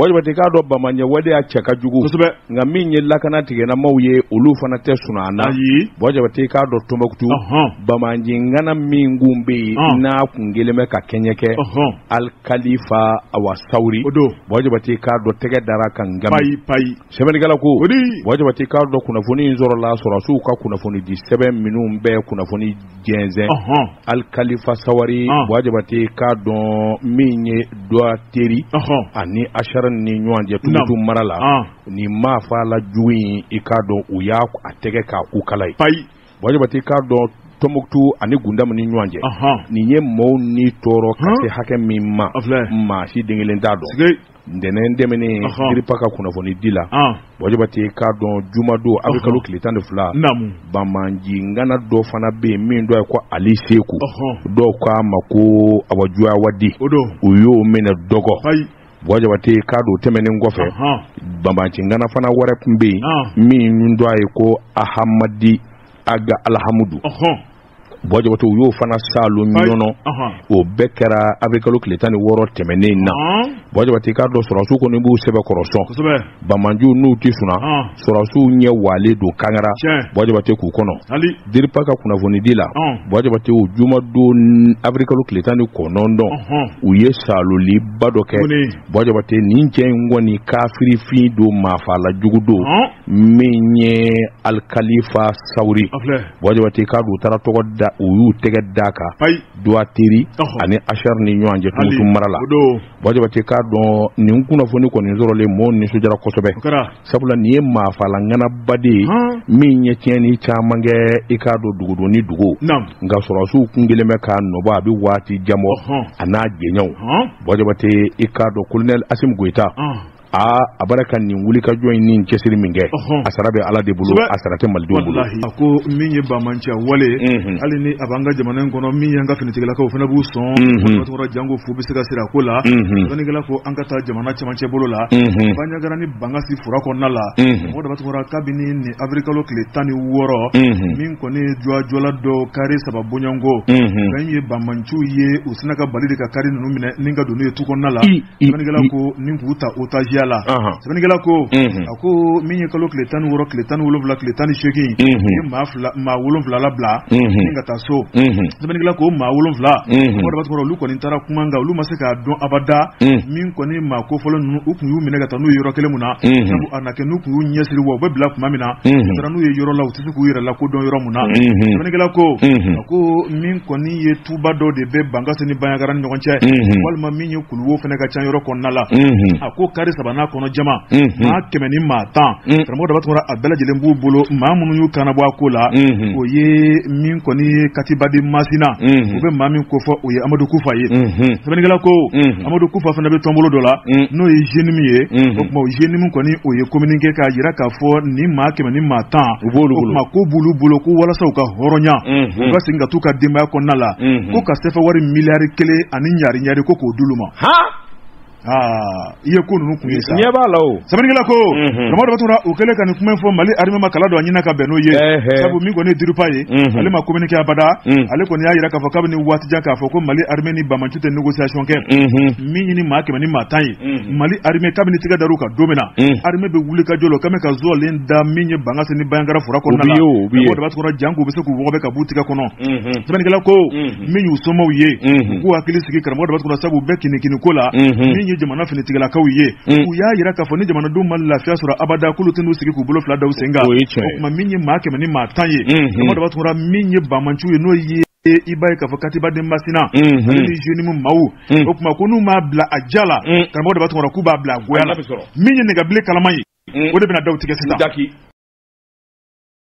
wajibati ka do bamanya wade a chaka jugu nga min yella kana tigena mawye ulu fana te sunana wajibati ka do tombuktu bamanji ngana min gumbe na kungeleme ka kenyeke al khalifa awa sauri wajibati ka do tege dara kan ngam pai sebenigala ko wajibati ka do kuna foni nzoro la sura su ka kuna foni di 7 minum be kuna foni jenze al khalifa sawari wajibati ka do minye doa teri ani asharan ni nyanje tutu marala ni mafa la juin ikado uya atege ka ukalai pai wajibati ka do tomuktu ani gundam ni nyanje ni nye mo ni toro kase hake mimma ma si dingelen dado ndenen demene diripaka kuna foni dila wajibati ka don jumado abikalu klitan fla bamanji ngana do fana be min do ko ali seku do kwa mako abajua wadi uyo mena dogo wajibati ka do temene ngofe bamanji ngana fana ware mbe min do ko ahamadi aga alhamudu wajibati uyo fana salu nyono o bekera abikalu klitan woro temene na wajibati ka do surasu ko nimbu sebe koroso bamanju nuti suna surasu nye wale do kangara wajibati ku kono dirpaka kuna vonidila wajibati o juma do abikalu klitan ko nondo uye salu li badoke wajibati ninje ngoni kafiri fi do mafala jugudo menye al khalifa sauri wajibati ka do tara to da uyu tege daka doa teri ani ashar ni nyanje tutu marala wajibati ka don ni kuna foni ko ni zorole mo ni sujara kosobe sabula ni ma fala ngana bade mi nye tieni chamange ikado dugudo ni dugo nga sorosu kungele meka no ba bi wati jamo ana genyaw wajibati ikado colonel Asim Goita abarakan ni wulika join ni kesiri minge asarabe ala de bulu asarate maldo bulu ko minye ba mancha wale ali ni abanga jamanen kono minyanga finitigala ko fana bu son ko to jango fu bi sika sira ko la toni gala ko ankata jamana chamanche bolo la banya garani bangasi fura ko nala mo da batura kabini ni afrika kle tani woro min ko ne jola do kare sababu nyango kanye ba manchu ye usinaka balide ka kare nunu mine ninga do ne tu ko nala toni gala ko ninguta otaji sebenigala ko ako minye kalo kletan woro kletan wolofla kletan sheki ma wolofla la bla ninga taso sebenigala ko ma wolofla wora batoro lu ko ni tara kumanga lu maseka don abada min ko ni ma ko folo nu ukun yu minega tanu yoro kele muna sabu anake nu ku nyesiri wo bla kuma mina tara nu yoro la utisu ku yira la ko don yoro muna sebenigala ko ako min ko ni ye tuba do de be banga seni banyagaran ngonche walma minye kulwo fenega chan yoro ko nala ako kare na kono jama ma kemeni ma tan tramo da batora abela jelembu bolo ma munu yu kana bwa kola o ye min koni katibadi masina o be ma min ko fo o ye Amadou Koufa ye sabani gala ko Amadou Koufa fa na be tombolo dola no ye jenimi ye o kuma o jenimi koni o ye communiquer ka yira ka fo ni ma kemeni ma tan o ma ko bulu ko wala sa o ka horonya o ka singa tuka demba ko nala ko ka sefa wari miliyari kele ani nyari ko duluma iye ko nunu kunisa nyeba lawo sabangila ko ramado batura ukele kan kuma fo mali arme makala do anyina ka beno ye sabu mi go ne dirupa ye ale ma communiquer abada ale ko ne yira ka fo kabni wati jaka fo ko mali arme ni ba manchute négociation ke mi ni ma ke ni matai mali arme kabni tiga daruka domina arme be wuli ka jolo kame ka zo lenda mi ni banga se ni bangara fura ko nala ramado batura jango be se ku wobe ka butika kono sabangila ko mi yu somo ye ku akili sigi ramado batura sabu be kini kola mi jamana finitigala kawiye uya yira ka foni jamana dum mal lafiya sura abada kulu tinu sigi ku bolo fla daw senga kuma minye make mani mataye kuma da batura minye ba manchu ye no ye ibai ka fakati ba de masina ali jeni mu mawu kuma kunu ma bla ajala kuma da batura ku ba bla goyala minye ne ga ble kalamayi wode bina daw tige sita